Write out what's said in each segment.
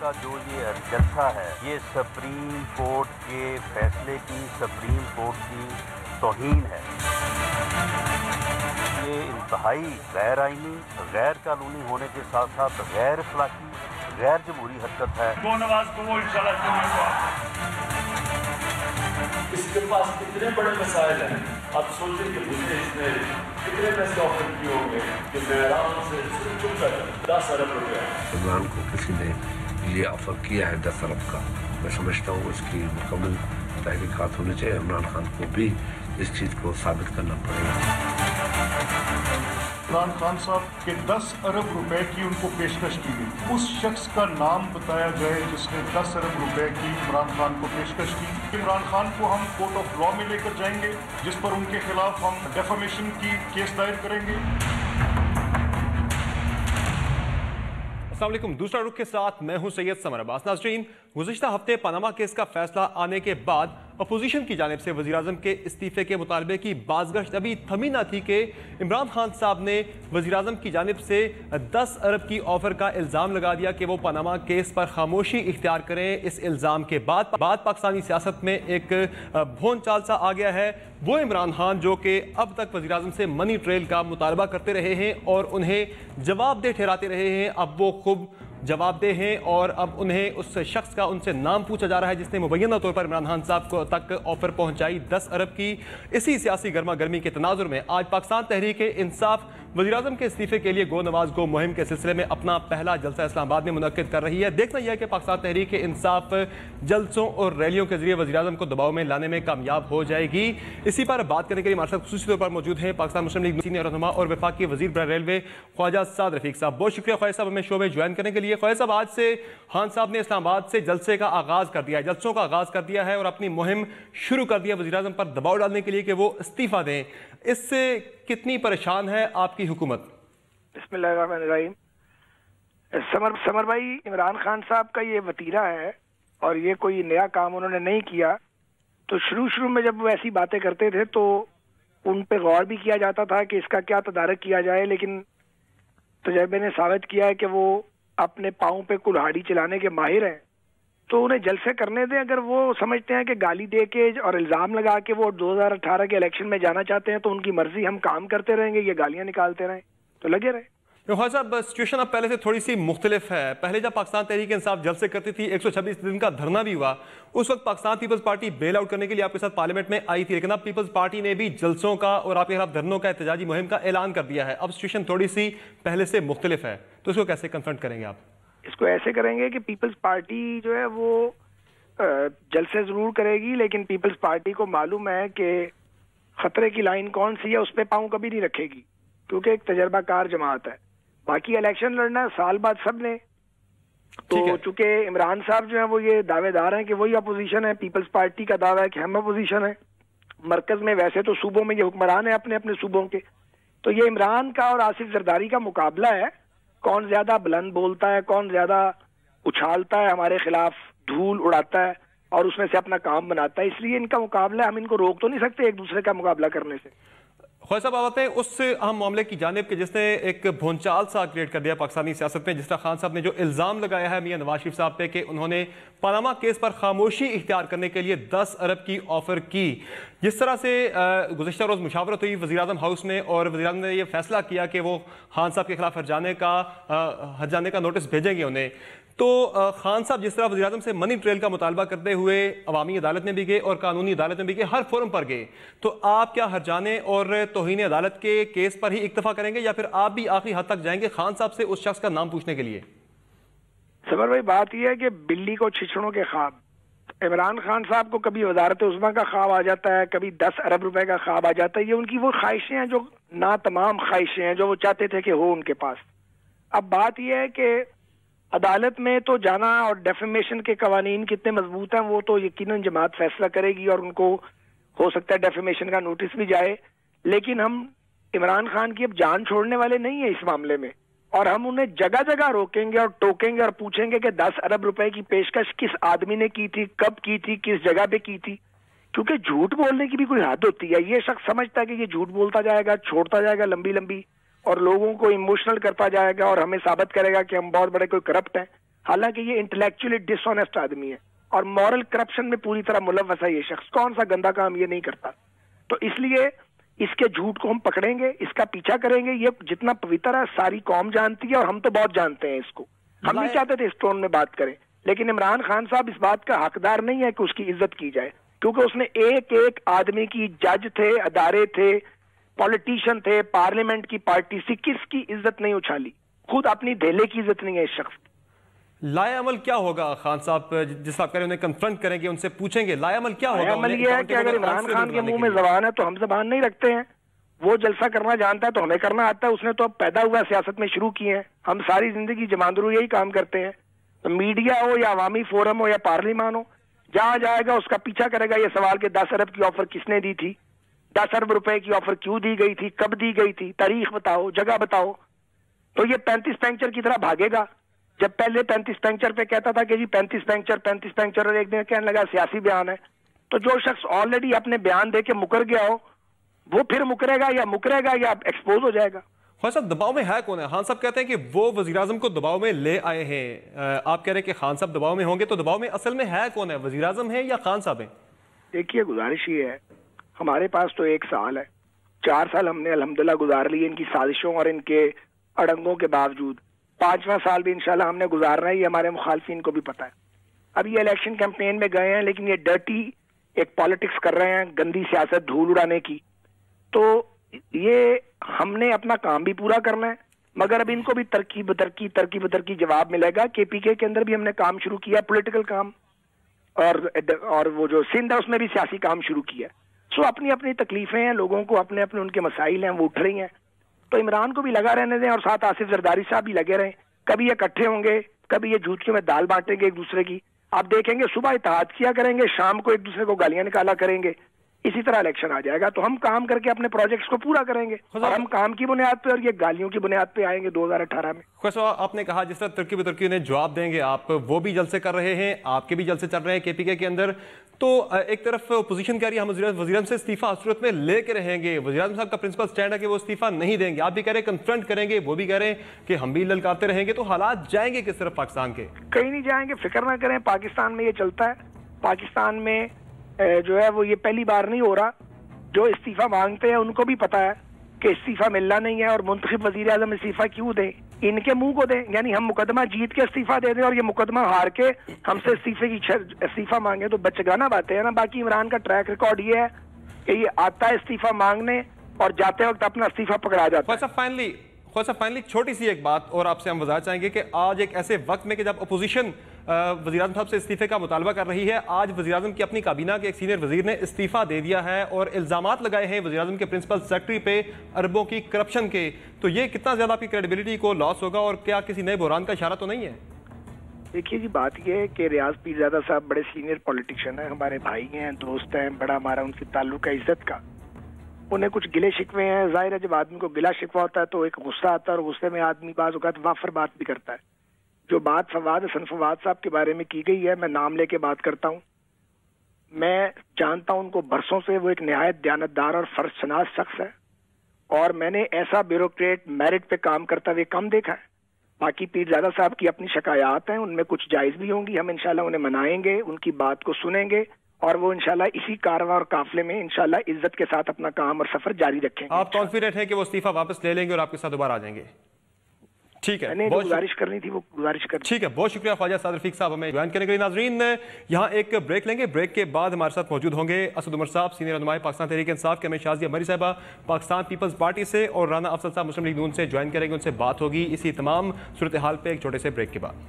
का जो ये जलसा है, ये सुप्रीम कोर्ट के फैसले की, सुप्रीम कोर्ट की तौहीन है। ये इंतहाई गैर आईनी, गैर कानूनी होने के साथ साथ गैर इखलाकी, गैर जमहूरी हरकत है। नवाज को वो इंशाल्लाह इसके पास कितने बड़े मसाइल हैं, आप सोचें कि मुझे इसने कितने पैसे ऑफर किए होंगे कि मैं आराम से चुप कर 10 अरब रुपया। इमरान को किसी ने ये ऑफर किया है 10 अरब का, मैं समझता हूँ इसकी मुकम्मल तहकीकात होनी चाहिए। इमरान खान को भी इस चीज़ को साबित करना पड़ेगा। इमरान खान साहब के 10 अरब रुपए की उनको पेशकश की गई। उस शख्स का नाम बताया जाए जिसने 10 अरब रुपए की इमरान खान को पेशकश की। इमरान खान को हम कोर्ट ऑफ लॉ में लेकर जाएंगे, जिस पर उनके खिलाफ हम डेफेमेशन की केस दायर करेंगे। अस्सलाम वालेकुम। दूसरा रुख के साथ मैं हूं सैयद समर अब्बास। नाज़रीन, गुज़िश्ता हफ्ते पनामा केस का फैसला आने के बाद अपोजिशन की जानिब से वज़ीर-ए-आज़म के इस्तीफ़े के मुतालबे की बाज़गश्त अभी थमी ना थी कि इमरान खान साहब ने वज़ीर-ए-आज़म की जानिब से 10 अरब की ऑफ़र का इल्ज़ाम लगा दिया कि वो पनामा केस पर खामोशी इख्तियार करें। इस इल्ज़ाम के बाद पाकिस्तानी सियासत में एक भोन चाल सा आ गया है। वो इमरान खान जो कि अब तक वज़ीर-ए-आज़म से मनी ट्रेल का मुतालबा करते रहे हैं और उन्हें जवाबदेह ठहराते रहे हैं, अब वो खुद जवाबदेह हैं और अब उन्हें उस शख्स का उनसे नाम पूछा जा रहा है जिसने मुबैना तौर पर इमरान खान साहब को तक ऑफर पहुंचाई 10 अरब की। इसी सियासी गर्मा गर्मी के तनाजुर में आज पाकिस्तान तहरीक इंसाफ वज़ीर-ए-आज़म के इस्तीफे के लिए गो नवाज गो मुहिम के सिलसिले में अपना पहला जलसा इस्लामाबाद में मुनक्किद कर रही है। देखना यह है कि पाकिस्तान तहरीक इंसाफ जलसों और रैलियों के जरिए वज़ीर-ए-आज़म को दबाव में लाने में कामयाब हो जाएगी। इसी पर बात करने के लिए हमारे साथ खुसूसी तौर पर मौजूद हैं पाकिस्तान मुस्लिम लीग सीनियर रहनुमा और वफाक के वज़ीर बराह रेलवे ख्वाजा साद रफीक साहब। बहुत शुक्रिया ख्वाजा साहब हमें शो में ज्वाइन करने के लिए। ख्वाजा साहब, आज से खान साहब ने इस्लामाबाद से जलसे का आगाज कर दिया है, जलसों का आगाज कर दिया है और अपनी मुहिम शुरू कर दिया वज़ीर-ए-आज़म पर दबाव डालने के लिए कि वो इस्तीफा दें। इससे कितनी परेशान है आपकी हुकूमत? बिस्मिल्लाहिर्रहमानिर्रहीम। समर भाई, इमरान खान साहब का ये वतीरा है और ये कोई नया काम उन्होंने नहीं किया। तो शुरू में जब वो ऐसी बातें करते थे तो उन पे गौर भी किया जाता था कि इसका क्या तदारक किया जाए, लेकिन तजर्बे ने साबित किया है कि वो अपने पाँव पे कुल्हाड़ी चलाने के माहिर हैं। तो उन्हें जलसे करने दें। अगर वो समझते हैं कि गाली दे के और इल्ज़ाम लगा के वो 2018 के इलेक्शन में जाना चाहते हैं तो उनकी मर्जी, हम काम करते रहेंगे, ये गालियां निकालते रहें तो लगे रहे। ख्वाजा साहब, सिचुएशन अब पहले से थोड़ी सी मुख्तलिफ है। पहले जब पाकिस्तान तहरीक इंसाफ जलसे करती थी, 126 दिन का धरना भी हुआ, उस वक्त Pakistan peoples party bail out करने के लिए आपके साथ पार्लियामेंट में आई थी, लेकिन अब पीपल्स पार्टी ने भी जलसों का और आपके खिलाफ धरनों का एहतजाजी मुहिम का ऐलान कर दिया है। अब सिचुएशन थोड़ी सी पहले से मुख्तलिफ है, तो इसको कैसे कन्फ्रंट करेंगे आप? इसको ऐसे करेंगे कि पीपल्स पार्टी जो है वो जलसे जरूर करेगी, लेकिन पीपल्स पार्टी को मालूम है कि खतरे की लाइन कौन सी है, उस पर पाँव कभी नहीं रखेगी, क्योंकि एक तजर्बाकार जमात है। बाकी इलेक्शन लड़ना है साल बाद सब ने। तो चूंकि इमरान साहब जो है वो ये दावेदार हैं कि वही अपोजिशन है, पीपल्स पार्टी का दावा है कि हम अपोजिशन है मरकज में, वैसे तो सूबों में ये हुक्मरान है अपने अपने सूबों के। तो ये इमरान का और आसिफ जरदारी का मुकाबला है, कौन ज्यादा बुलंद बोलता है, कौन ज्यादा उछालता है, हमारे खिलाफ धूल उड़ाता है और उसमें से अपना काम बनाता है। इसलिए इनका मुकाबला है, हम इनको रोक तो नहीं सकते एक दूसरे का मुकाबला करने से। ख्वाजा साहब, आते हैं उस अहम मामले की जानिब के जिसने एक भोंचाल सा क्रिएट कर दिया पाकिस्तानी सियासत में, जिस तरह खान साहब ने जो इल्ज़ाम लगाया है मियां नवाज शरीफ साहब पे कि उन्होंने पनामा केस पर खामोशी इख्तियार करने के लिए 10 अरब की ऑफर की। जिस तरह से गुज़िश्ता रोज़ मुशावरत हुई वज़ीर-ए-आज़म हाउस में और वज़ीर-ए-आज़म ने यह फैसला किया कि वो खान साहब के खिलाफ हट जाने का नोटिस भेजेंगे उन्हें, तो खान साहब जिस तरह वज़ीर-ए-आज़म से मनी ट्रेल का मुतालबा करते हुए अवामी अदालत में भी गए और कानूनी अदालत में भी गए, हर फोरम पर गए, तो आप क्या हर जाने और तौहीन अदालत के केस पर ही इक्तफा करेंगे या फिर आप भी आखिरी हद तक जाएंगे खान साहब से उस शख्स का नाम पूछने के लिए? समर भाई, बात यह है कि बिल्ली को छिछड़ों के ख्वाब। इमरान खान साहब को कभी वजारत उज़्मा का ख्वाब आ जाता है, कभी 10 अरब रुपए का ख्वाब आ जाता है। ये उनकी वो ख्वाहिशें हैं जो ना तमाम ख्वाहिशें हैं जो वो चाहते थे कि हो उनके पास। अब बात यह है कि अदालत में तो जाना और डेफेमेशन के कवानीन कितने मजबूत हैं वो तो यकीनन जमात फैसला करेगी और उनको हो सकता है डेफेमेशन का नोटिस भी जाए। लेकिन हम इमरान खान की अब जान छोड़ने वाले नहीं है इस मामले में, और हम उन्हें जगह जगह रोकेंगे और टोकेंगे और पूछेंगे कि 10 अरब रुपए की पेशकश किस आदमी ने की थी, कब की थी, किस जगह पे की थी। क्योंकि झूठ बोलने की भी कोई हद होती है। ये शख्स समझता है कि ये झूठ बोलता जाएगा, छोड़ता जाएगा लंबी लंबी, और लोगों को इमोशनल करता जाएगा और हमें साबित करेगा कि हम बहुत बड़े कोई करप्ट हैं। हालांकि ये इंटेलेक्चुअली डिसऑनेस्ट आदमी है और मॉरल करप्शन में पूरी तरह मुलव्वस है ये शख्स। कौन सा गंदा काम ये नहीं करता। तो इसलिए इसके झूठ को हम पकड़ेंगे, इसका पीछा करेंगे। ये जितना पवित्र है सारी कौम जानती है और हम तो बहुत जानते हैं इसको। हम नहीं चाहते थे इस टोन में बात करें, लेकिन इमरान खान साहब इस बात का हकदार नहीं है कि उसकी इज्जत की जाए, क्योंकि उसने एक एक आदमी की, जज थे, अदारे थे, पॉलिटिशियन थे, पार्लियामेंट की पार्टी से किसकी इज्जत नहीं उछाली, खुद अपनी धेले की इज्जत नहीं है इस शख्स। लाया अमल क्या होगा खान साहब, जिस आप कह रहे हैं उन्हें कन्फ्रंट करेंगे, उनसे पूछेंगे लाया अमल क्या होगा? अमल ये है कि अगर इमरान खान के मुंह में जबान है तो हम जबान नहीं रखते हैं। वो जलसा करना जानता है तो हमें करना आता है। उसने तो अब पैदा हुआ सियासत में शुरू किए हैं। हम सारी जिंदगी जमांदरू यही काम करते हैं। तो मीडिया हो या अवामी फोरम हो या पार्लियामान हो, जहां जाएगा उसका पीछा करेगा ये सवाल कि 10 अरब की ऑफर किसने दी थी, 10 अरब रुपए की ऑफर क्यों दी गई थी, कब दी गई थी, तारीख बताओ, जगह बताओ। तो ये 35 पैंचर की तरह भागेगा। जब पहले 35 पैंचर पे कहता था कि जी 35 पैंचर, और एक दिन कहने लगा सियासी बयान है। तो जो शख्स ऑलरेडी अपने बयान दे के मुकर गया हो वो फिर मुकरेगा या एक्सपोज हो जाएगा। खान साहब दबाव में है कौन है? खान साहब कहते हैं कि वो वजीर आजम को दबाव में ले आए हैं। आप कह रहे हैं कि खान साहब दबाव में होंगे, तो दबाव में असल में है कौन है? वजीर आजम है या खान साहब है? देखिए गुजारिश ये है, हमारे पास तो 1 साल है, 4 साल हमने अल्हम्दुलिल्लाह गुजार लिए इनकी साजिशों और इनके अड़ंगों के बावजूद। 5वां साल भी इंशाल्लाह हमने गुजारना है, ये हमारे मुखालफिन को भी पता है। अब ये इलेक्शन कैंपेन में गए हैं, लेकिन ये डर्टी एक पॉलिटिक्स कर रहे हैं, गंदी सियासत, धूल उड़ाने की। तो ये हमने अपना काम भी पूरा करना है, मगर अब इनको भी तरकी जवाब मिलेगा। KPK के अंदर भी हमने काम शुरू किया, पॉलिटिकल काम, और वो जो सिंध है उसमें भी सियासी काम शुरू किया। सो अपनी अपनी तकलीफें हैं, लोगों को अपने अपने उनके मसाइल हैं, वो उठ रही हैं। तो इमरान को भी लगा रहने दें और साथ आसिफ जरदारी साहब भी लगे रहें। कभी ये इकट्ठे होंगे, कभी ये झूठियों में दाल बांटेंगे एक दूसरे की। आप देखेंगे सुबह इत्तेहाद किया करेंगे, शाम को एक दूसरे को गालियां निकाला करेंगे। इसी तरह इलेक्शन आ जाएगा। तो हम काम करके अपने प्रोजेक्ट्स को पूरा करेंगे और हम काम की बुनियाद पे और ये गालियों की बुनियाद पे आएंगे 2018 में। आपने कहा जिस तरह तुर्की उन्हें जवाब देंगे आप, वो भी जलसे कर रहे हैं, आपके भी जलसे चल रहे हैं KPK के अंदर। तो एक तरफ अपोजिशन कह रही है हम वज़ीर आज़म से इस्तीफा सूरत में लेके रहेंगे, वज़ीर आज़म साहब का प्रिंसिपल स्टैंड है कि वो इस्तीफा नहीं देंगे। आप भी कह रहे हैं कन्फ्रंट करेंगे, वो भी कह रहे हैं कि हम भी ललकारते रहेंगे। तो हालात जाएंगे किस तरफ पाकिस्तान के? कहीं नहीं जाएंगे, फिक्र ना करें। पाकिस्तान में ये चलता है। पाकिस्तान में जो है वो ये पहली बार नहीं हो रहा। जो इस्तीफा मांगते हैं उनको भी पता है कि इस्तीफा मिलना नहीं है और मुंतखब वज़ीर आज़म इस्तीफा क्यों दें, इनके मुंह को दें। यानी हम मुकदमा जीत के इस्तीफा दे दें और ये मुकदमा हार के हमसे इस्तीफा मांगे, तो बचगाना बातें है ना। बाकी इमरान का ट्रैक रिकॉर्ड ये है कि ये आता है इस्तीफा मांगने और जाते वक्त अपना इस्तीफा पकड़ा जाता है। फाइनली छोटी सी एक बात और आपसे हम वजाहत चाहेंगे कि आज एक ऐसे वक्त में कि जब अपोजिशन वज़ीर आज़म साहब से इस्तीफे का मुतालबा कर रही है, आज वज़ीर आज़म की अपनी काबीना के एक सीनियर वज़ीर ने इस्तीफा दे दिया है और इल्ज़ामात लगाए हैं वज़ीर आज़म के प्रिंसिपल सेक्रेटरी पे अरबों की करप्शन के। तो ये कितना ज़्यादा आपकी क्रेडिबिलिटी को लॉस होगा और क्या किसी नए बहरान का इशारा तो नहीं है? देखिए जी, बात यह है कि रियाज पीरजादा साहब बड़े सीनियर पॉलिटिशियन हैं, हमारे भाई हैं, दोस्त हैं, बड़ा हमारा उनसे ताल्लुक है इज्जत का। उन्हें कुछ गिले शिकवे हैं। जाहिर है जब आदमी को गिला शिकवा होता है तो एक गुस्सा आता है और गुस्से में आदमी बाज़ औक़ात वाफर बात भी करता है। जो बात हसन फवाद साहब के बारे में की गई है, मैं नाम लेके बात करता हूँ। मैं जानता हूँ उनको बरसों से, वो एक निहायत दयानतदार और फर्जशनास शख्स है और मैंने ऐसा ब्यूरोक्रेट मेरिट पे काम करता हुए कम देखा है। बाकी पीरजादा साहब की अपनी शिकायत हैं, उनमें कुछ जायज़ भी होंगी। हम इंशाल्लाह उन्हें मनाएंगे, उनकी बात को सुनेंगे और वो इंशाल्लाह इसी कारवां और काफिले में इंशाल्लाह इज्जत के साथ अपना काम और सफर जारी रखेंगे। आप कॉन्फिडेंट हैं कि वो इस्तीफा वापस ले लेंगे और आपके साथ दोबारा आ जाएंगे? ठीक है, मैंने गुजारिश करनी थी, वो गुजारिश कर। ठीक है, बहुत शुक्रिया ख्वाजा साद रफीक साहब हमें ज्वाइन करने के लिए। नाजरीन, यहाँ एक ब्रेक लेंगे। ब्रेक के बाद हमारे साथ मौजूद होंगे असद उमर साहब, सीनियर रहनुमाई पाकिस्तान तहरीक इंसाफ के, शाजिया मरी साहबा पाकिस्तान पीपल्स पार्टी से, और राना अफजल साहब मुस्लिम लीग नून से ज्वाइन करेंगे। उनसे बात होगी इसी तमाम सूरत हाल पे एक छोटे से ब्रेक के बाद।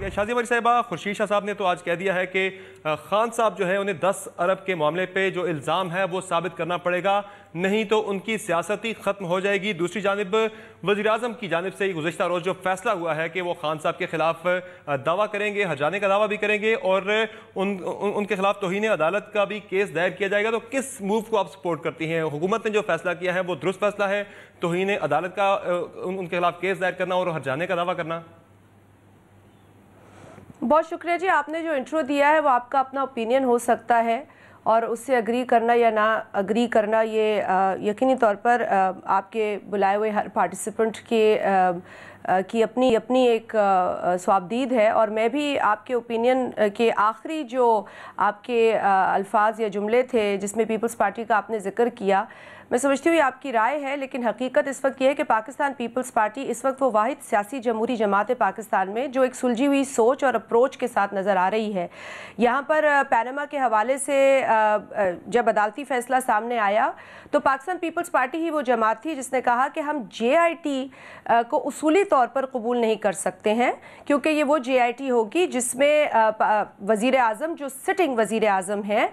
शाजिया मरी साहिबा, खुर्शीद शाह साहब ने तो आज कह दिया है कि खान साहब जो है उन्हें 10 अरब के मामले पे जो इल्ज़ाम है वो साबित करना पड़ेगा, नहीं तो उनकी सियासत ही ख़त्म हो जाएगी। दूसरी जानिब वज़ीर आज़म की जानिब से गुज़श्ता रोज़ जो फैसला हुआ है कि वो खान साहब के खिलाफ दावा करेंगे, हटाने का दावा भी करेंगे और उनके खिलाफ तौहीन अदालत का भी केस दायर किया जाएगा। तो किस मूव को आप सपोर्ट करती हैं? हुकूमत ने जो फैसला किया है वो दुरुस्त फैसला है, तौहीन अदालत का उनके खिलाफ केस दायर करना और हटाने का दावा करना? बहुत शुक्रिया जी, आपने जो इंट्रो दिया है वो आपका अपना ओपिनियन हो सकता है और उससे अग्री करना या ना अग्री करना ये यकीनी तौर पर आपके बुलाए हुए हर पार्टिसिपेंट की अपनी एक स्वाबदीद है। और मैं भी आपके ओपिनियन के आखिरी जो आपके अल्फाज या जुमले थे जिसमें पीपल्स पार्टी का आपने जिक्र किया, मैं समझती हूँ ये आपकी राय है, लेकिन हकीकत इस वक्त यह है कि पाकिस्तान पीपल्स पार्टी इस वक्त वो वाहिद सियासी जमहूरी जमात है पाकिस्तान में जो एक सुलझी हुई सोच और अप्रोच के साथ नज़र आ रही है। यहाँ पर पैनामा के हवाले से जब अदालती फैसला सामने आया तो पाकिस्तान पीपल्स पार्टी ही वो जमात थी जिसने कहा कि हम JIT को उसूली तौर पर कबूल नहीं कर सकते हैं, क्योंकि ये वो JIT होगी जिसमें वज़ीर आज़म जो सिटिंग वज़ीर आज़म हैं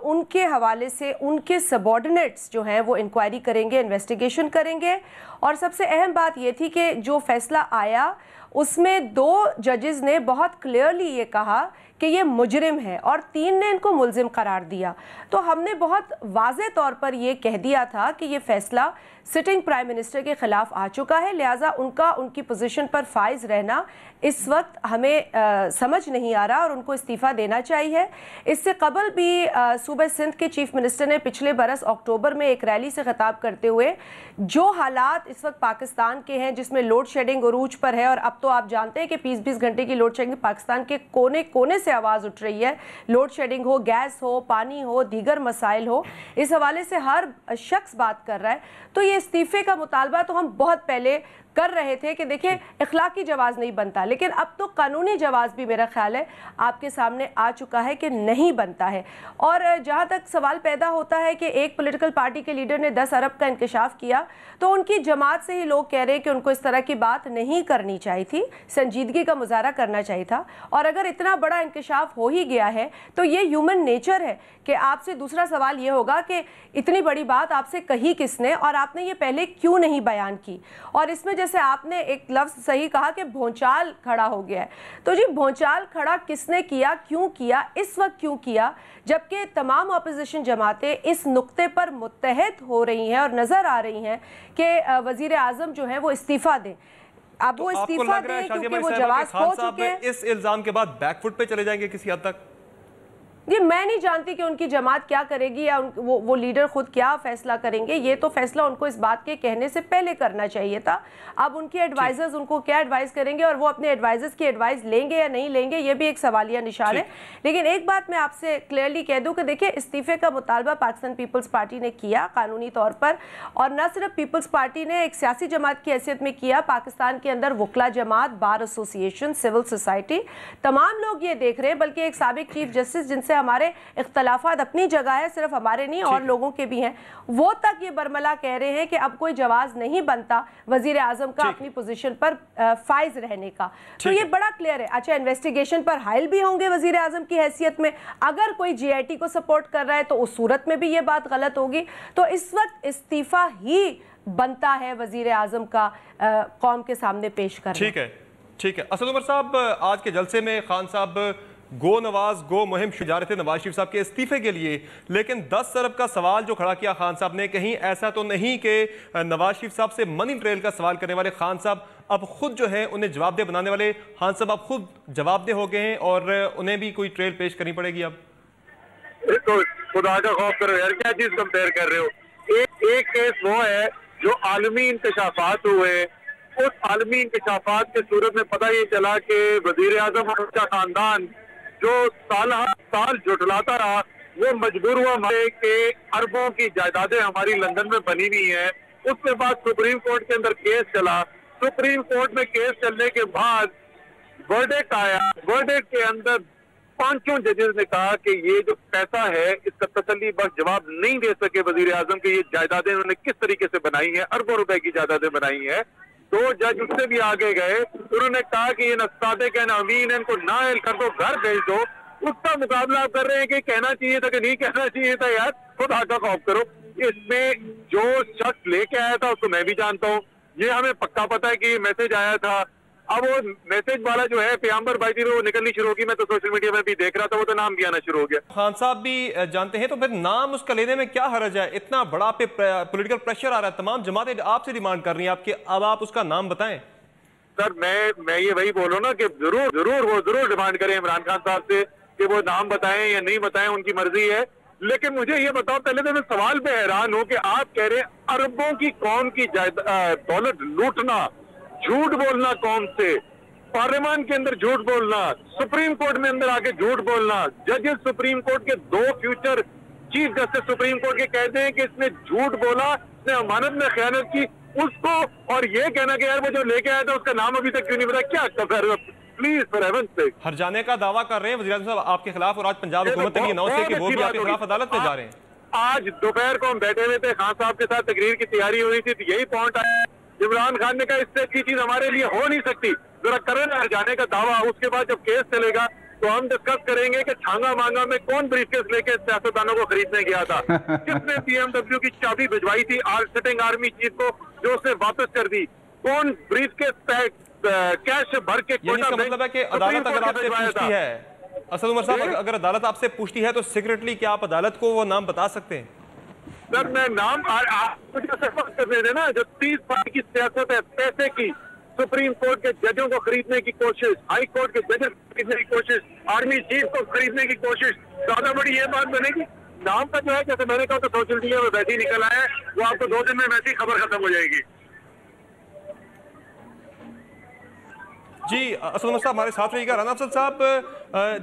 उनके हवाले से उनके सबॉर्डिनेट्स जो हैं वो इंक्वायरी करेंगे, इन्वेस्टिगेशन करेंगे। और सबसे अहम बात ये थी कि जो फैसला आया उसमें 2 जजेस ने बहुत क्लियरली ये कहा कि ये मुजरिम है और 3 ने इनको मुल्जिम करार दिया। तो हमने बहुत वाज़े तौर पर ये कह दिया था कि ये फैसला सिटिंग प्राइम मिनिस्टर के ख़िलाफ़ आ चुका है, लिहाजा उनकी पोजीशन पर फाइज रहना इस वक्त हमें समझ नहीं आ रहा और उनको इस्तीफ़ा देना चाहिए। इससे कबल भी सूबे सिंध के चीफ मिनिस्टर ने पिछले बरस अक्टूबर में एक रैली से खिताब करते हुए जो हालात इस वक्त पाकिस्तान के हैं जिसमें लोड शेडिंग उरूज पर है, और अब तो आप जानते हैं कि 20-20 घंटे की लोड शेडिंग पाकिस्तान के कोने कोने से आवाज़ उठ रही है। लोड शेडिंग हो, गैस हो, पानी हो, दीगर मसाइल हो, इस हवाले से हर शख्स बात कर रहा है। तो ये इस्तीफे का मुतालबा तो हम बहुत पहले कर रहे थे कि देखिए इखलाकी जवाज़ नहीं बनता, लेकिन अब तो कानूनी जवाज़ भी मेरा ख्याल है आपके सामने आ चुका है कि नहीं बनता है। और जहाँ तक सवाल पैदा होता है कि एक पॉलिटिकल पार्टी के लीडर ने 10 अरब का इंकशाफ किया, तो उनकी जमात से ही लोग कह रहे हैं कि उनको इस तरह की बात नहीं करनी चाहिए थी, संजीदगी का मुजाहरा करना चाहिए था। और अगर इतना बड़ा इंकशाफ हो ही गया है तो ये ह्यूमन नेचर है कि आपसे दूसरा सवाल ये होगा कि इतनी बड़ी बात आपसे कही किसने और आपने ये पहले क्यों नहीं बयान की। और इसमें जैसे आपने एक लफ्ज़ सही कहा कि भोंचाल खड़ा हो गया है, तो जी भोंचाल खड़ा किसने किया, क्यों किया, इस वक्त क्यों किया, जबकि तमाम अपोजिशन जमातें इस नुक्ते पर मुत्तहद हो रही हैं और नज़र आ रही हैं कि वज़ीर आज़म जो है वो इस्तीफ़ा दें। अब वो इस्तीफ़ा दें क्योंकि वो जवाब हो चुके हैं। इस इल्ज़ाम के बाद बैकफुट पे चले जाएंगे किसी हद तक? ये मैं नहीं जानती कि उनकी जमात क्या करेगी या वो लीडर खुद क्या फैसला करेंगे। ये तो फैसला उनको इस बात के कहने से पहले करना चाहिए था। अब उनके एडवाइजर्स उनको क्या एडवाइस करेंगे और वो अपने एडवाइजर्स की एडवाइस लेंगे या नहीं लेंगे, ये भी एक सवालिया निशान है। लेकिन एक बात मैं आपसे क्लियरली कह दूं कि देखिए इस्तीफे का मुतालबा पाकिस्तान पीपल्स पार्टी ने किया कानूनी तौर पर, और न सिर्फ पीपल्स पार्टी ने एक सियासी जमात की हैसियत में किया, पाकिस्तान के अंदर वकला जमात, बार एसोसिएशन, सिविल सोसाइटी, तमाम लोग ये देख रहे हैं। बल्कि एक साबिक चीफ जस्टिस जिनसे हमारे इख्तलाफात अपनी जगह है, सिर्फ हमारे नहीं और लोगों के भी हैं, वो तक ये बरमला कह रहे हैं कि अब कोई जवाज नहीं बनता वजीर आजम का अपनी पोजीशन पर फाइज रहने का। तो ये बड़ा क्लियर है। अच्छा, इन्वेस्टिगेशन पर हाइल भी होंगे वजीर आजम की हैसियत में। अगर कोई JIT को सपोर्ट कर रहा है तो उस सूरत में भी ये बात गलत होगी। तो इस वक्त इस्तीफा ही बनता है वजीर आजम का कौम के सामने पेश करना। ठीक है, ठीक है। असद उमर साहब, आज के जलसे में खान साहब गो नवाज गो मुहिम जा रहे थे नवाज शरीफ साहब के इस्तीफे के लिए, लेकिन 10 अरब का सवाल जो खड़ा किया खान साहब ने, कहीं ऐसा तो नहीं कि नवाज शरीफ साहब से मनी ट्रेल का सवाल करने वाले खान साहब अब खुद जो है उन्हें जवाबदेह बनाने वाले खान साहब अब खुद जवाबदेह हो गए हैं और उन्हें भी कोई ट्रेल पेश करनी पड़ेगी? अब तो खुदा का खौफ करो यार, क्या चीज कंपेयर कर रहे हो। एक केस वो है जो आलमी इंकशाफात हुए, उस आलमी इंकशाफात के सूरत में पता ये चला कि वजीर आजम और उसका खानदान जो साल जुटलाता रहा, वो मजबूर हुआ हमारे के अरबों की जायदादें हमारी लंदन में बनी हुई हैं। उसके बाद सुप्रीम कोर्ट के अंदर केस चला, सुप्रीम कोर्ट में केस चलने के बाद वर्डिक्ट आया। वर्डिक्ट के अंदर 5 जजेस ने कहा कि ये जो पैसा है इसका तसल्ली बख्श जवाब नहीं दे सके वजीर आजम के, ये जायदादें उन्होंने किस तरीके से बनाई है, अरबों रुपए की जायदादें बनाई है। 2 जज उससे भी आगे गए, उन्होंने कहा कि ये नस्तादिक है, अमीन है, इनको नाअहल कर दो, घर भेज दो। उसका मुकाबला आप कर रहे हैं कि कहना चाहिए था कि नहीं कहना चाहिए था। यार खुदा का खौफ करो। इसमें जो शख्स लेके आया था उसको मैं भी जानता हूँ, ये हमें पक्का पता है कि ये मैसेज आया था। अब वो मैसेज वाला जो है पैगंबर बाइजी में वो निकलनी शुरू होगी। मैं तो सोशल मीडिया में भी देख रहा था, वो तो नाम भी आना शुरू हो गया। खान साहब भी जानते हैं, तो फिर नाम उसका लेने में क्या हर्ज है? इतना बड़ा पे पॉलिटिकल प्रेशर आ रहा है, तमाम जमातें आपसे डिमांड कर रही हैं आपके, अब आप उसका नाम बताएं। सर मैं ये वही बोल रहा हूँ ना कि जरूर डिमांड करें इमरान खान साहब से कि वो नाम बताएं या नहीं बताएं, उनकी मर्जी है। लेकिन मुझे ये बताओ, पहले तो मैं सवाल पे हैरान हूं कि आप कह रहे हैं अरबों की कौम की दौलत लूटना, झूठ बोलना कौम से, पार्लियामान के अंदर झूठ बोलना, सुप्रीम कोर्ट में अंदर आके झूठ बोलना, जजेस सुप्रीम कोर्ट के 2 future chief justice supreme court के कहते हैं कि इसने झूठ बोला, इसने अमानत में खयानत की, उसको और ये कहना कि यार वो जो लेके आया था उसका नाम अभी तक क्यों नहीं पता, क्या प्लीज फॉर हेवन सेक। हर जाने का दावा कर रहे हैं वज़ीर आज़म साहब आपके खिलाफ, और आज पंजाब हुकूमत ने अनाउंस किया कि वो भी आपके खिलाफ अदालत में जा रहे हैं। आज दोपहर को हम बैठे हुए थे, खान साहब के साथ तकरीर की तैयारी हो रही थी, तो यही पॉइंट आया, इमरान खान ने कहा इससे अच्छी चीज हमारे लिए हो नहीं सकती, जरा करें हर जाने का दावा, उसके बाद जब केस चलेगा तो हम डिस्कस करेंगे कि छांगा मांगा में कौन ब्रीफकेस लेके सियासतदानों को खरीदने गया था, किसने BMW की चाबी भिजवाई थी सिटिंग आर्मी चीफ को जो उसने वापस कर दी, कौन ब्रीफकेस कैश भर के, मतलब है कि अदालत अगर आपसे पूछती है, असद उमर साहब अगर अदालत आपसे पूछती है तो सीक्रेटली क्या आप अदालत को वो नाम बता सकते हैं? सर मैं नाम करने देना, जो 30 साल की सियासत है पैसे की, सुप्रीम कोर्ट के जजों को खरीदने की कोशिश, हाई कोर्ट के जजेस को खरीदने की कोशिश, आर्मी चीफ को खरीदने की कोशिश, ज्यादा बड़ी ये बात बनेगी। नाम का जो है, जैसे मैंने कहा तो सोशल मीडिया में वैसे ही निकल आया है, वो आपको 2 दिन में वैसे ही खबर खत्म हो जाएगी। जी असद उमर साहब हमारे साथ रहिएगा। राना अफजल साहब,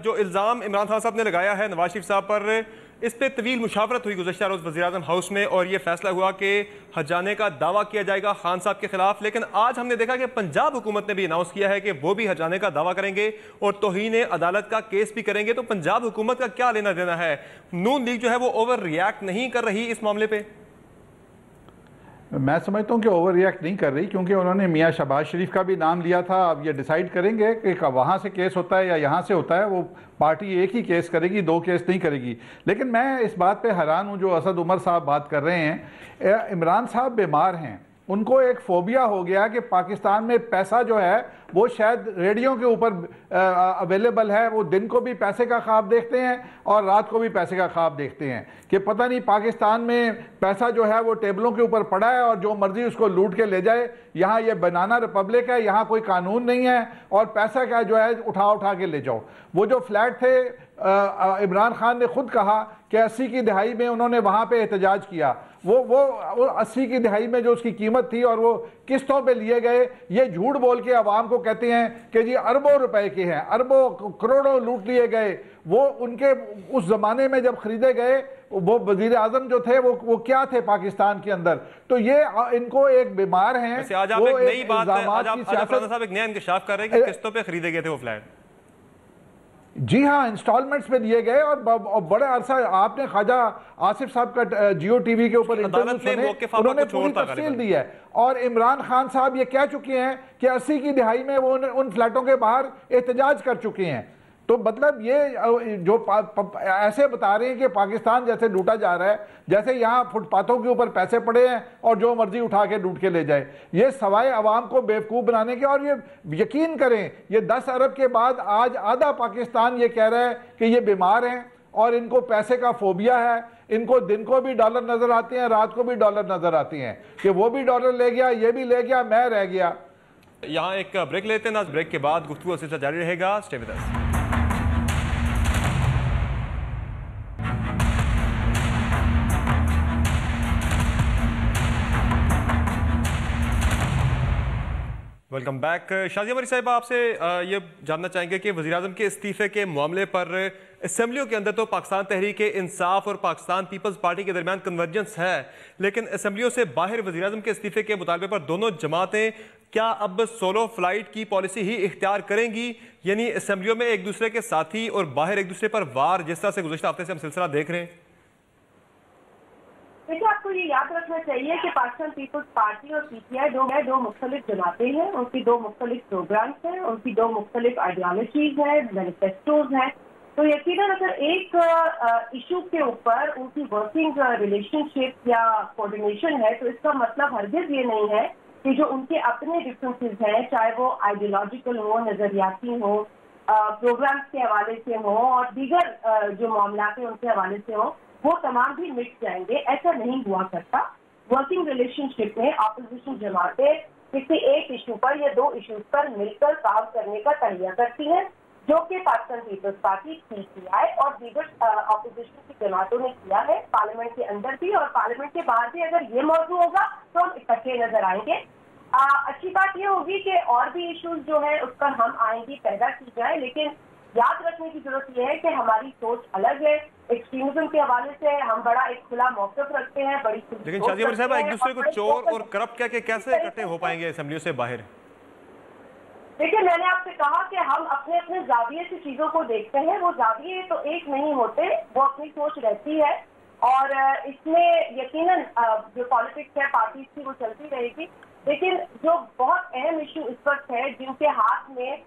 जो इल्ज़ाम इमरान खान साहब ने लगाया है नवाज शरीफ साहब पर, इस पे तवील मुशावरत हुई गुज़श्ता रोज़ वज़ीर-ए-आज़म हाउस में और ये फैसला हुआ कि हजाने का दावा किया जाएगा खान साहब के खिलाफ। लेकिन आज हमने देखा कि पंजाब हुकूमत ने भी अनाउंस किया है कि वो भी हजाने का दावा करेंगे और तौहीन अदालत का केस भी करेंगे। तो पंजाब हुकूमत का क्या लेना देना है? नून लीग जो है वो ओवर रिएक्ट नहीं कर रही इस मामले पर? मैं समझता हूँ कि ओवर रिएक्ट नहीं कर रही, क्योंकि उन्होंने मियाँ शहबाज शरीफ का भी नाम लिया था। अब ये डिसाइड करेंगे कि वहाँ से केस होता है या यहाँ से होता है, वो पार्टी एक ही केस करेगी, 2 केस नहीं करेगी। लेकिन मैं इस बात पे हैरान हूँ जो असद उमर साहब बात कर रहे हैं। इमरान साहब बीमार हैं, उनको एक फोबिया हो गया कि पाकिस्तान में पैसा जो है वो शायद रेडियो के ऊपर अवेलेबल है, वो दिन को भी पैसे का ख्वाब देखते हैं और रात को भी पैसे का ख्वाब देखते हैं कि पता नहीं पाकिस्तान में पैसा जो है वो टेबलों के ऊपर पड़ा है और जो मर्जी उसको लूट के ले जाए। यहाँ ये बनाना रिपब्लिक है, यहाँ कोई कानून नहीं है और पैसा क्या जो है उठा के ले जाओ। वो जो फ्लैट थे, इमरान खान ने खुद कहा कि 80 की दहाई में उन्होंने वहाँ पे एहतजाज किया, वो 80 की दहाई में जो उसकी कीमत थी और वो किस्तों पे लिए गए, ये झूठ बोल के आवाम को कहते हैं कि जी अरबों रुपए के हैं, अरबों करोड़ों लूट लिए गए। वो उनके उस जमाने में जब खरीदे गए, वो वजीर आजम जो थे वो क्या थे पाकिस्तान के अंदर। तो ये इनको एक बीमार हैं। आज आप एक नई बात, आज एक नया इंकशाफ कर रहे हैं कि किस्तों पे खरीदे गए थे वो फ्लैट। जी हाँ, इंस्टॉलमेंट्स में दिए गए और बड़े अरसा आपने ख्वाजा आसिफ साहब का जियो टीवी के ऊपर इंटरव्यू सुने, उन्होंने पूरी तफसील दी है। और इमरान खान साहब ये कह चुके हैं कि 80 की दहाई में वो उन फ्लैटों के बाहर एहतजाज कर चुके हैं। तो मतलब ये जो ऐसे बता रहे हैं कि पाकिस्तान जैसे लूटा जा रहा है, जैसे यहाँ फुटपाथों के ऊपर पैसे पड़े हैं और जो मर्जी उठा के लूट के ले जाए, ये सवाए अवाम को बेवकूफ़ बनाने के। और ये यकीन करें, ये 10 अरब के बाद आज आधा पाकिस्तान ये कह रहा है कि ये बीमार हैं और इनको पैसे का फोबिया है। इनको दिन को भी डॉलर नजर आते हैं, रात को भी डॉलर नजर आते हैं कि वो भी डॉलर ले गया, ये भी ले गया, मैं रह गया। यहाँ एक ब्रेक लेते हैं ना, ब्रेक के बाद गुफ्तगू सिलसिला जारी रहेगा। Stay with us. Welcome back. Shazia मरी साहिबा, आपसे ये जानना चाहेंगे कि वज़ीर-ए-आज़म के इस्तीफे के मामले पर असेंबलियों के अंदर तो पाकिस्तान तहरीक इंसाफ और पाकिस्तान पीपल्स पार्टी के दरमियान कन्वर्जेंस है, लेकिन असेंबलियों से बाहर वज़ीर-ए-आज़म के इस्तीफे के मुतालबे पर दोनों जमातें क्या अब सोलो फ्लाइट की पॉलिसी ही इख्तियार करेंगी, यानी असेंबलियों में एक दूसरे के साथी और बाहर एक दूसरे पर वार, जिस तरह से गुज़श्ता हफ्ते से हम सिलसिला देख रहे हैं? देखिए, आपको ये याद रखना चाहिए कि पाकिस्तान पीपल्स पार्टी और पीटीआई दो मुख्तलिफ जमातें हैं, उनकी 2 मुख्तलिफ प्रोग्राम्स हैं, उनकी 2 मुख्तलिफ आइडियोलॉजीज हैं, मैनिफेस्टोज हैं। तो यकीनन अगर एक इशू के ऊपर उनकी वर्किंग रिलेशनशिप या कोऑर्डिनेशन है, तो इसका मतलब हरगिज ये नहीं है कि जो उनके अपने डिफरेंसेस हैं, चाहे वो आइडियोलॉजिकल हो, नजरियाती हो, प्रोग्राम्स के हवाले से हो और दीगर जो मामला है उनके हवाले से हो, वो तमाम भी मिट जाएंगे। ऐसा नहीं हुआ करता। वर्किंग रिलेशनशिप में ऑपोजिशन जमातें किसी एक इशू पर या 2 इश्यूज पर मिलकर काम करने का तैयार करती हैं। जो कि पाकिस्तान पीपल्स पार्टी, PTI और दीगर अपोजिशन की जमातों ने किया है, पार्लियामेंट के अंदर भी और पार्लियामेंट के बाहर भी। अगर ये मौजू होगा तो हम इकट्ठे नजर आएंगे। अच्छी बात ये होगी कि और भी इश्यूज जो है उस पर हम आएंगी पैदा की जाए, लेकिन याद रखने की जरूरत यह है कि हमारी सोच अलग है। एक्सट्रीमिज्म के हवाले से हम बड़ा एक खुला मौक़िफ़ रखते हैं, बड़ी। लेकिन शाजिया मरीज़ साहब, एक दूसरे को चोर और करप्ट कह के कैसे इकट्ठे हो पाएंगे असेंबलियों से बाहर? देखिए, मैंने आपसे कहा कि हम अपने अपने जाविये से चीजों को देखते हैं। वो जाविये तो एक नहीं होते, वो अपनी सोच रहती है और इसमें यकीनन जो पॉलिटिक्स है पार्टीज की वो चलती रहेगी। लेकिन जो बहुत अहम इशू इस वक्त है, जिनके हाथ में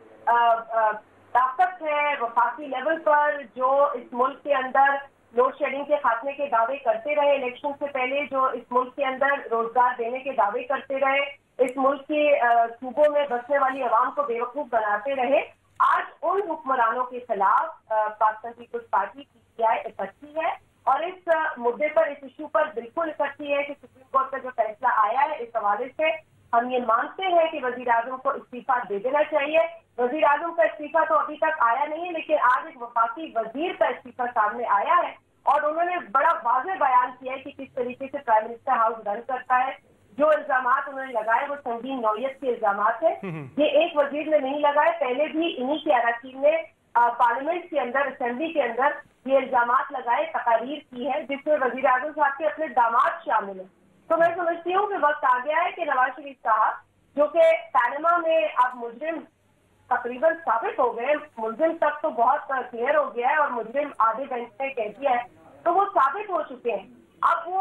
ताकत है वफाकी लेवल पर, जो इस मुल्क के अंदर लोड शेडिंग के खात्मे के दावे करते रहे इलेक्शन से पहले, जो इस मुल्क के अंदर रोजगार देने के दावे करते रहे, इस मुल्क के सूबों में बसने वाली आवाम को बेवकूफ बनाते रहे, आज उन हुक्मरानों के खिलाफ पाकिस्तान पीपल्स पार्टी PTI इकट्ठी है और इस मुद्दे पर, इस इशू पर बिल्कुल इकट्ठी है कि सुप्रीम कोर्ट का जो फैसला आया है इस हवाले से हम ये मानते हैं कि वजीर आजम को इस्तीफा दे देना चाहिए। वजीर आजम का इस्तीफा तो अभी तक आया नहीं है, लेकिन आज एक वफाकी वजीर का इस्तीफा सामने आया है और उन्होंने बड़ा वाज़ेह बयान किया है कि किस तरीके से प्राइम मिनिस्टर हाउस रन करता है। जो इल्जामात उन्होंने लगाए वो संगीन नौयत के इल्जामात है। ये एक वजीर ने नहीं लगाए, पहले भी इन्हीं के अरकान ने पार्लियामेंट के अंदर, असेंबली के अंदर ये इल्जामात लगाए, तकारीर की है, जिसमें वजीर आजम साहब के अपने दामाद शामिल है। तो मैं समझती हूँ कि वक्त आ गया है कि नवाज शरीफ साहब, जो कि पैनामा में अब मुजरिम तकरीबन साबित हो गए, मुलजिम तक तो बहुत क्लियर हो गया है और मुजरिम आधे घंटे कह दिया है, तो वो साबित हो चुके हैं। अब वो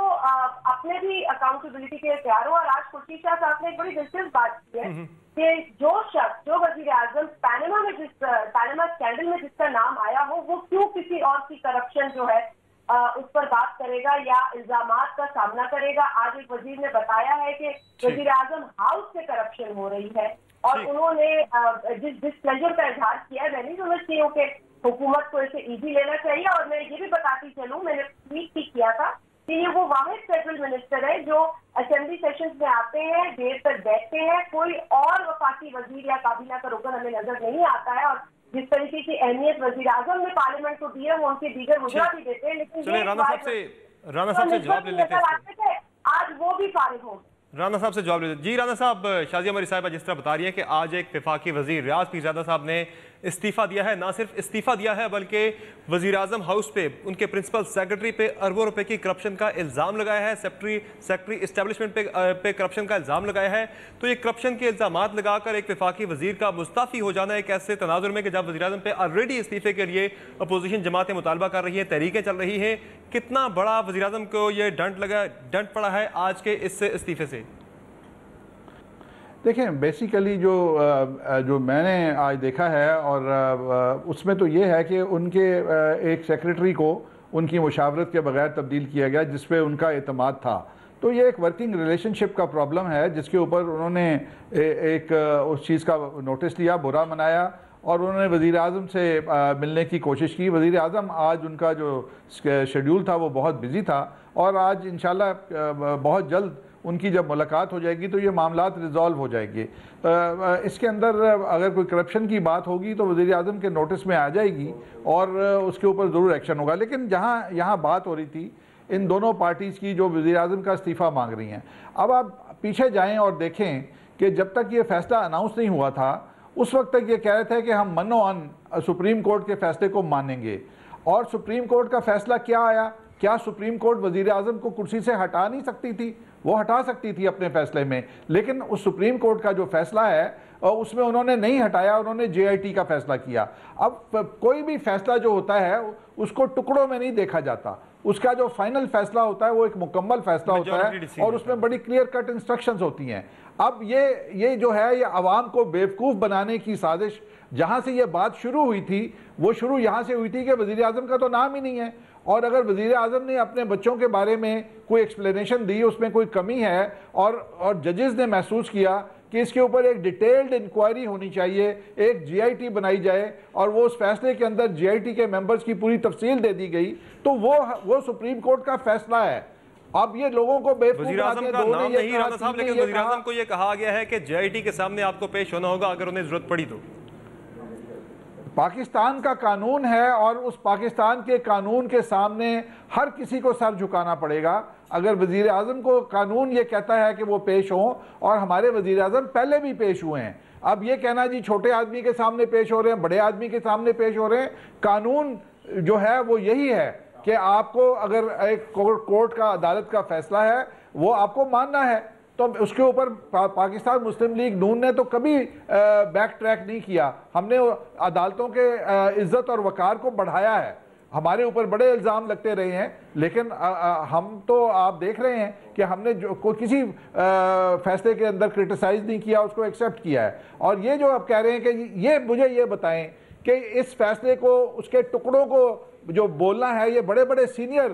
अपने भी अकाउंटेबिलिटी के तैयार हो। और आज खुर्शीद शाह साहब ने एक बड़ी दिलचस्प बात की है कि जो शख्स, जो वजीर आजम पैनामा में पैनामा स्कैंडल में जिसका नाम आया हो, वो क्यों किसी और की करप्शन जो है उस पर बात करेगा या इल्जामात का सामना करेगा। आज एक वजीर ने बताया है कि वजीर आजम हाउस से करप्शन हो रही है और उन्होंने जिस प्लेजर का इजहार किया है, मैं नहीं समझती हूँ कि हुकूमत को इसे ईजी लेना चाहिए। और मैं ये भी बताती चलूँ, मैंने ट्वीट भी किया था कि ये वो वाहिद फेडरल मिनिस्टर है जो असेंबली सेशंस में आते हैं, देर तक बैठते हैं, कोई और वफाकी वजीर या काबीना का रुकन हमें नजर नहीं आता है। और जिस तरीके की अहमियत वजीर आजम ने पार्लियामेंट को दी है, वो उनके दीगर वज़रा भी देते हैं, लेकिन राना साहब से जवाब ले लेते हैं। आज वो भी फारिग हो। राना साहब से जवाब ले जी। राना साहब, शाजिया मरीज़ साहिबा जिस तरह बता रही है कि आज एक वफाकी वजीर रियाज पीरज़ादा साहब ने इस्तीफ़ा दिया है, ना सिर्फ इस्तीफ़ा दिया है बल्कि वज़ीर आज़म हाउस पे उनके प्रिंसिपल सेक्रेटरी पे अरबों रुपए की करप्शन का इल्ज़ाम लगाया है, सेक्रेटरी इस्टेब्लिशमेंट पे करप्शन का इल्ज़ाम लगाया है। तो ये करप्शन के इल्ज़ामात लगाकर एक वफाकी वजीर का मुस्ताफ़ी हो जाना एक ऐसे तनाजुर में कि जब वज़ीर आज़म पे ऑलरेडी इस्तीफ़े के लिए अपोजिशन जमातें मुतालबा कर रही है, तहरीकें चल रही हैं, कितना बड़ा वज़ीर आज़म को ये डंट पड़ा है आज के इस इस्तीफ़े से? देखें, बेसिकली जो मैंने आज देखा है और उसमें तो ये है कि उनके एक सेक्रेटरी को उनकी मुशावरत के बगैर तब्दील किया गया जिस पे उनका एतमाद था। तो ये एक वर्किंग रिलेशनशिप का प्रॉब्लम है जिसके ऊपर उन्होंने एक उस चीज़ का नोटिस लिया, बुरा मनाया और उन्होंने वज़ीर आज़म से मिलने की कोशिश की। वज़ीर आज़म आज उनका जो शेड्यूल था वो बहुत बिजी था और आज इंशाल्लाह बहुत जल्द उनकी जब मुलाकात हो जाएगी तो ये मामलात रिजॉल्व हो जाएंगे। इसके अंदर अगर कोई करप्शन की बात होगी तो वज़ीर आज़म के नोटिस में आ जाएगी और उसके ऊपर ज़रूर एक्शन होगा। लेकिन जहाँ यहाँ बात हो रही थी इन दोनों पार्टीज़ की जो वज़ीर आज़म का इस्तीफ़ा मांग रही हैं, अब आप पीछे जाएँ और देखें कि जब तक ये फ़ैसला अनाउंस नहीं हुआ था उस वक्त तक ये कह रहे थे कि हम मनो अन सुप्रीम कोर्ट के फ़ैसले को मानेंगे। और सुप्रीम कोर्ट का फ़ैसला क्या आया? क्या सुप्रीम कोर्ट वज़ीर आज़म को कुर्सी से हटा नहीं सकती थी? वो हटा सकती थी अपने फैसले में, लेकिन उस सुप्रीम कोर्ट का जो फैसला है उसमें उन्होंने नहीं हटाया, उन्होंने JIT का फैसला किया। अब कोई भी फैसला जो होता है उसको टुकड़ों में नहीं देखा जाता, उसका जो फाइनल फैसला होता है वो एक मुकम्मल फैसला होता है और उसमें बड़ी क्लियर कट इंस्ट्रक्शंस होती हैं। अब ये जो है ये आवाम को बेवकूफ़ बनाने की साजिश, जहाँ से ये बात शुरू हुई थी वो शुरू यहाँ से हुई थी कि वज़ीर आज़म का तो नाम ही नहीं है और अगर वज़ीर आज़म ने अपने बच्चों के बारे में कोई एक्सप्लेनेशन दी उसमें कोई कमी है और जजेस ने महसूस किया कि इसके ऊपर एक डिटेल्ड इंक्वायरी होनी चाहिए, एक JIT बनाई जाए और वो उस फैसले के अंदर JIT के मेंबर्स की पूरी तफसील दे दी गई, तो वो सुप्रीम कोर्ट का फैसला है। अब ये लोगों को वज़ीर आज़म का नाम नहीं राना साहब, लेकिन वज़ीर आज़म को ये कहा गया है कि JIT के सामने आपको पेश होना होगा अगर उन्हें जरूरत पड़ी तो। पाकिस्तान का कानून है और उस पाकिस्तान के कानून के सामने हर किसी को सर झुकाना पड़ेगा। अगर वजीर आज़म को कानून ये कहता है कि वो पेश हों, और हमारे वजीर आज़म पहले भी पेश हुए हैं, अब ये कहना जी छोटे आदमी के सामने पेश हो रहे हैं, बड़े आदमी के सामने पेश हो रहे हैं, कानून जो है वो यही है कि आपको अगर एक कोर्ट का, अदालत का फैसला है वो आपको मानना है। तो उसके ऊपर पाकिस्तान मुस्लिम लीग नून ने तो कभी बैक ट्रैक नहीं किया। हमने अदालतों के इज्जत और वकार को बढ़ाया है। हमारे ऊपर बड़े इल्ज़ाम लगते रहे हैं, लेकिन हम तो आप देख रहे हैं कि हमने जो किसी फैसले के अंदर क्रिटिसाइज नहीं किया, उसको एक्सेप्ट किया है। और ये जो आप कह रहे हैं कि ये मुझे ये बताएं कि इस फैसले को, उसके टुकड़ों को जो बोलना है, ये बड़े बड़े सीनियर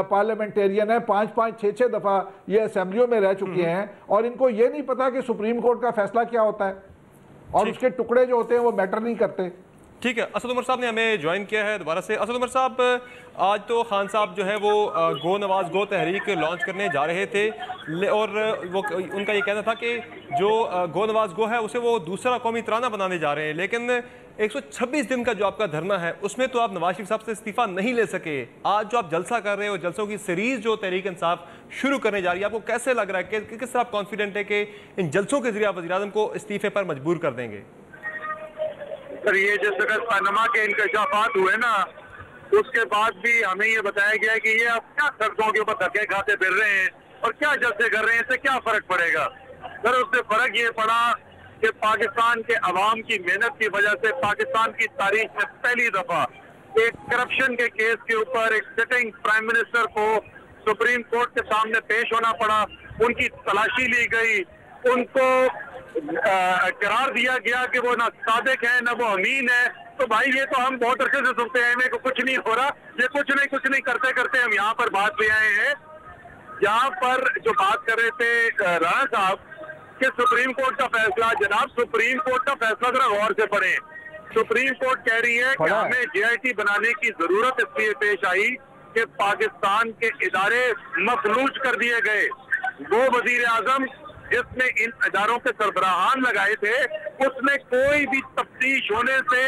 पार्लियामेंटेरियन है, 5-5, 6-6 दफ़ा ये असेंबलियों में रह चुके हैं, और इनको ये नहीं पता कि सुप्रीम कोर्ट का फैसला क्या होता है, और उसके टुकड़े जो होते हैं वो मैटर नहीं करते। ठीक है, असद उमर साहब ने हमें ज्वाइन किया है दोबारा से। असद उमर साहब, आज तो खान साहब जो है वो गो नवाज गो तहरीक लॉन्च करने जा रहे थे, और वो उनका ये कहना था कि जो गो नवाज गो है उसे वो दूसरा कौमी तराना बनाने जा रहे हैं, लेकिन 126 दिन का जो आपका धरना है उसमें तो आप नवाज शरीफ साहब से इस्तीफा नहीं ले सके। आज जो आप जलसा कर रहे हो, जलसों की सीरीज जो तहरीक इंसाफ शुरू करने जा रही है, आपको कैसे लग रहा है कि किस तरह आप कॉन्फिडेंट है कि इन जलसों के जरिए आप वज़ीर आज़म को इस्तीफे पर मजबूर कर देंगे? सर, ये जिस तरह पनामा के इंकशाफात हुए ना, उसके बाद भी हमें ये बताया गया कि ये अब क्या सड़कों के ऊपर धक्के खाते फिर रहे हैं और क्या जलसे कर रहे हैं, इससे क्या फर्क पड़ेगा? सर, उससे फर्क ये पड़ा कि पाकिस्तान के अवाम की मेहनत की वजह से पाकिस्तान की तारीख में पहली दफा एक करप्शन के केस के ऊपर एक सिटिंग प्राइम मिनिस्टर को सुप्रीम कोर्ट के सामने पेश होना पड़ा। उनकी तलाशी ली गई, उनको करार दिया गया कि वो ना सादिक है ना वो अमीन है। तो भाई ये तो हम बहुत अरसे से सुनते हैं, मेरे को कुछ नहीं हो रहा, ये कुछ नहीं करते करते हम यहाँ पर बात ले आए हैं। यहाँ पर जो बात कर रहे थे राणा साहब कि सुप्रीम कोर्ट का फैसला, जनाब सुप्रीम कोर्ट का फैसला जरा गौर से पढ़ें। सुप्रीम कोर्ट कह रही है कि हमें JIT बनाने की जरूरत इसलिए पेश आई कि पाकिस्तान के इदारे मफलूज कर दिए गए। वो वजीर आजम जिसने इन इदारों के सरबराहान लगाए थे, उसने कोई भी तफ्तीश होने से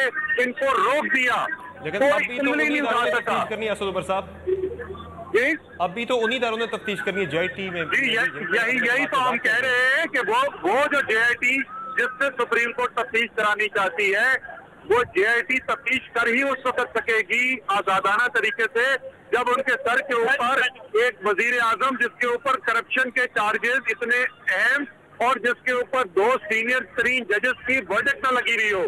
इनको रोक दिया, कोई उंगली नहीं उठा सका। असद उमर साहब, अभी तो उन्हीं इदारों ने तफ्तीश करनी है JIT में। यही तो हम कह रहे हैं कि वो जो JIT जिससे सुप्रीम कोर्ट तफ्तीश करानी चाहती है, वो JIT तफ्तीश कर ही उस वक्त सकेगी आजादाना तरीके से जब उनके सर के ऊपर एक वजीर आजम जिसके ऊपर करप्शन के चार्जेस इतने अहम और जिसके ऊपर 2 सीनियर तरीन जजेस की वर्डिक्ट न लगी रही हो।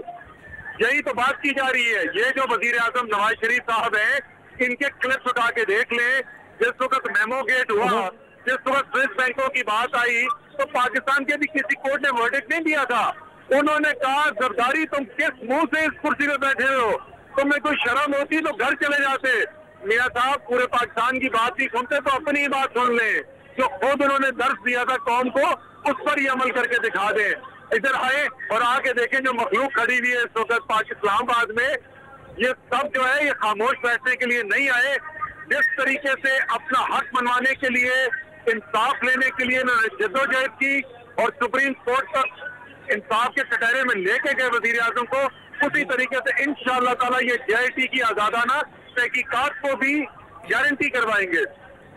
यही तो बात की जा रही है। ये जो वजीर आजम नवाज शरीफ साहब हैं, इनके क्लिप्स उठा के देख लें। जिस वक्त मेमो गेट हुआ, जिस वक्त स्विस बैंकों की बात आई, तो पाकिस्तान के भी किसी कोर्ट ने वर्डिक्ट नहीं दिया था। उन्होंने कहा जरदारी तुम किस मुंह से इस कुर्सी पे बैठे हो, तुम्हें कोई शर्म होती तो घर चले जाते। मियां साहब पूरे पाकिस्तान की बात नहीं सुनते तो अपनी ही बात सुन ले। जो खुद उन्होंने दर्ज दिया था कौम को, उस पर ही अमल करके दिखा दे। इधर आए और आके देखें जो मखलूक खड़ी हुई है इस वक्त इस्लामाबाद में, ये सब जो है ये खामोश बैठने के लिए नहीं आए। जिस तरीके से अपना हक मनवाने के लिए, इंसाफ लेने के लिए जद्दोजहद की और सुप्रीम कोर्ट तक इंसाफ के कटहरे में लेके गए वजीर आजम को, उसी तरीके से इंशाअल्लाह ताला ये JIT की आजादाना तहकीकात को भी गारंटी करवाएंगे।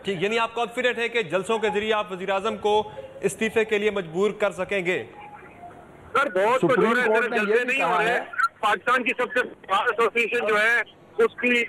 ठीक, यानी आप कॉन्फिडेंट है कि जलसों के जरिए आप वजीर आजम को इस्तीफे के लिए मजबूर कर सकेंगे? सर बहुत कुछ हो रहा है, जलसे नहीं हो रहे। पाकिस्तान की सबसे बार एसोसिएशन जो है उसकी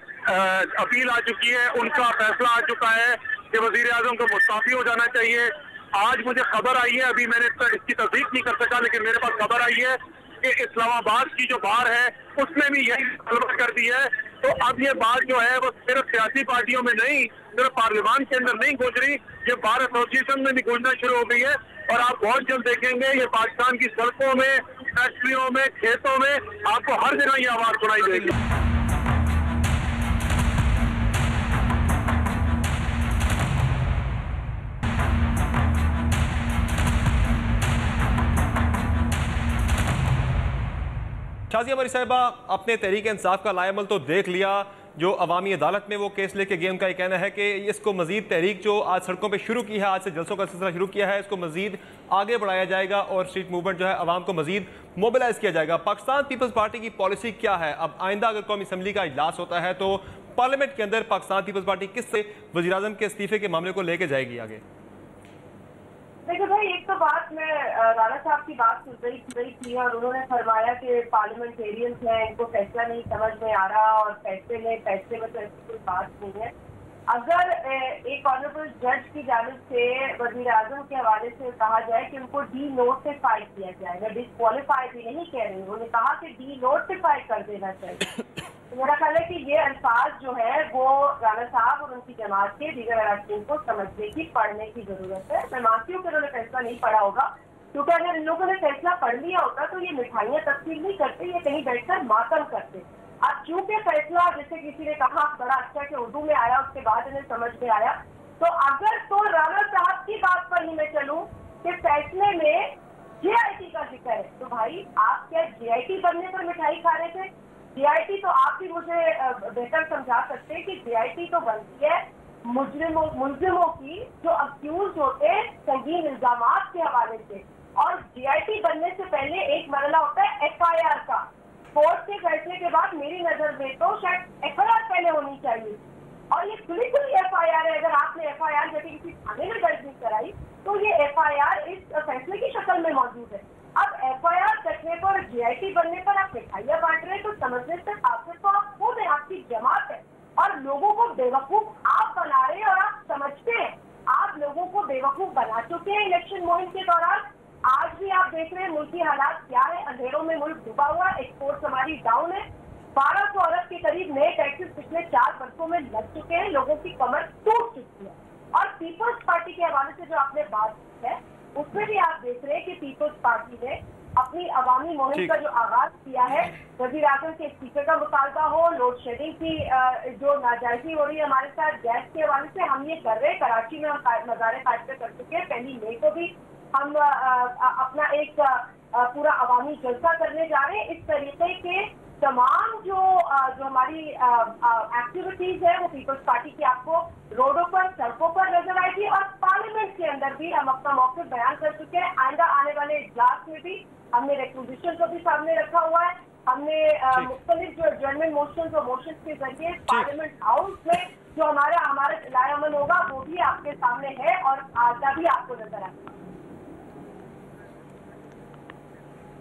अपील आ चुकी है, उनका फैसला आ चुका है कि वजीर आजम को मुस्ताफी हो जाना चाहिए। आज मुझे खबर आई है, अभी मैंने इसकी तस्दीक नहीं कर सका, लेकिन मेरे पास खबर आई है कि इस्लामाबाद की जो बार है उसने भी यही तलब कर दी है। तो अब ये बात जो है वो सिर्फ सियासी पार्टियों में नहीं, सिर्फ पार्लियामान के अंदर नहीं गूंज रही, ये बार एसोसिएशन में भी गूंजना शुरू हो गई है। और आप बहुत जल्द देखेंगे ये पाकिस्तान की सड़कों में, फैक्ट्रियों में, खेतों में, आपको हर जगह ये आवाज सुनाई देगी। शाजिया मरी साहिबा, अपने तहरीक इंसाफ का लाएमल तो देख लिया, जो अवामी अदालत में वो केस लेके गए, उनका ये कहना है कि इसको मजीद तहरीक जो आज सड़कों पे शुरू की है, आज से जलसों का सिलसिला शुरू किया है, इसको मजीद आगे बढ़ाया जाएगा और स्ट्रीट मूवमेंट जो है अवाम को मजीद मोबिलाइज किया जाएगा। पाकिस्तान पीपल्स पार्टी की पॉलिसी क्या है? अब आइंदा अगर कौमी असम्बली का इजलास होता है तो पार्लियामेंट के अंदर पाकिस्तान पीपल्स पार्टी किससे वज़ीर-ए-आज़म के इस्तीफे के मामले को लेके जाएगी आगे? देखो भाई, एक तो बात मैं राणा साहब की बात सुन रही थी और उन्होंने फरमाया कि पार्लियामेंटेरियंस हैं, इनको फैसला नहीं समझ में आ रहा और फैसले में तो ऐसी कोई बात नहीं है। अगर एक ऑनरेबल जज की जानिब से वज़ीर-ए-आज़म के हवाले से कहा जाए कि उनको डी-नोटिफाई किया जाए, मैं डिस्क्वालीफाई भी नहीं कह रही, उन्होंने कहा कि डी-नोटिफाई कर देना चाहिए, तो मेरा ख्याल है कि ये अल्फाज जो है वो राणा साहब और उनकी जमात के दीगर अराकीन को समझने की, पढ़ने की जरूरत है। मैं मानती हूँ कि उन्होंने फैसला नहीं पढ़ा होगा, क्योंकि अगर इन लोगों ने फैसला पढ़ लिया होता तो ये मिठाइयाँ तकसीम नहीं करते, ये कहीं बैठकर मातम करते। अब चूंकि फैसला, जैसे किसी ने कहा बड़ा अच्छा कि उर्दू में आया, उसके बाद इन्हें समझ में आया, तो अगर तो राणा साहब की बात पर ही मैं चलूँ कि फैसले में JIT का जिक्र है, तो भाई आप क्या JIT बनने पर मिठाई खा रहे थे? JIT तो आप भी मुझे बेहतर समझा सकते हैं कि JIT तो बनती है मुलजिमों की जो अक्यूज होते हैं संगीन इल्जामात के हवाले से, और JIT बनने से पहले एक मरला होता है FIR का। कोर्ट के फैसले के बाद मेरी नजर में तो शायद FIR पहले होनी चाहिए, और ये खुली FIR है। अगर आपने FIR जब किसी थाने में दर्ज नहीं कराई तो ये FIR इस फैसले की शक्ल में मौजूद है। अब FIR कटने पर, JIT बनने पर आप मिठाइयाँ बांट रहे हैं, तो समझने से आखिर तो आप खुद है, आपकी जमात है, और लोगों को बेवकूफ आप बना रहे हैं और आप समझते हैं। आप लोगों को बेवकूफ बना चुके हैं इलेक्शन मुहिम के दौरान। आज भी आप देख रहे हैं मुल्क की हालात क्या है, अंधेरों में मुल्क डूबा हुआ, एक्सपोर्ट हमारी डाउन है, 1200 अरब के करीब नए टैक्सेस पिछले 4 वर्षों में लग चुके हैं, लोगों की कमर टूट चुकी है। और पीपल्स पार्टी के हवाले से जो आपने बात की है, उसमें भी आप देख रहे हैं कि पीपल्स पार्टी ने अपनी अवामी मुहिम का जो आगाज किया है, वज़ीर-ए-आज़म के इस्तीफे का मुतालबा हो, लोड शेडिंग की जो नाजायजी हो रही है हमारे साथ गैस के हवाले से, हम ये कर रहे हैं। कराची में हम मज़ारे कायदे कर चुके हैं, 1 मई को भी हम अपना एक पूरा अवामी जलसा करने जा रहे हैं। इस तरीके के तमाम जो हमारी एक्टिविटीज है वो पीपल्स पार्टी की आपको रोडों पर, सड़कों पर नजर आएगी, और पार्लियामेंट के अंदर भी हम अपना मौक़िफ़ बयान कर चुके हैं। आइंदा आने वाले इजलास में भी हमने रिक्विजिशन को भी सामने रखा हुआ है। हमने मुख्तलिफ जो एडजर्नमेंट मोशंस और मोशंस के जरिए पार्लियामेंट हाउस में जो हमारा लायामल होगा वो भी आपके सामने है और आइंदा भी आपको नजर आएगा।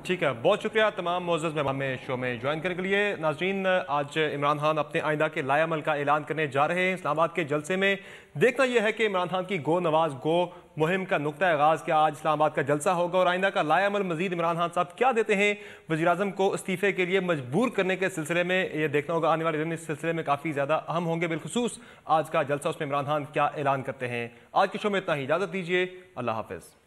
ठीक है, बहुत शुक्रिया तमाम मोअज़्ज़ज़ मेहमान में शो में ज्वाइन करने के लिए। नाज़रीन, आज इमरान खान अपने आइंदा के लायामल का ऐलान करने जा रहे हैं। इस्लामाबाद के जलसे में देखना यह है कि इमरान खान की गो नवाज गो मुहिम का नुक्ता आगाज़ क्या आज इस्लामाबाद का जलसा होगा, और आइंदा का लायामल मजीद इमरान खान साहब क्या देते हैं वज़ीर-ए-आज़म को इस्तीफे के लिए मजबूर करने के सिलसिले में, ये देखना होगा। आने वाले दिन इस सिलसिले में काफ़ी ज़्यादा अहम होंगे, बिलखुसूस आज का जलसा, उसमें इमरान खान क्या ऐलान करते हैं। आज के शो में इतना ही, इजाज़त दीजिए, अल्लाह हाफ़िज़।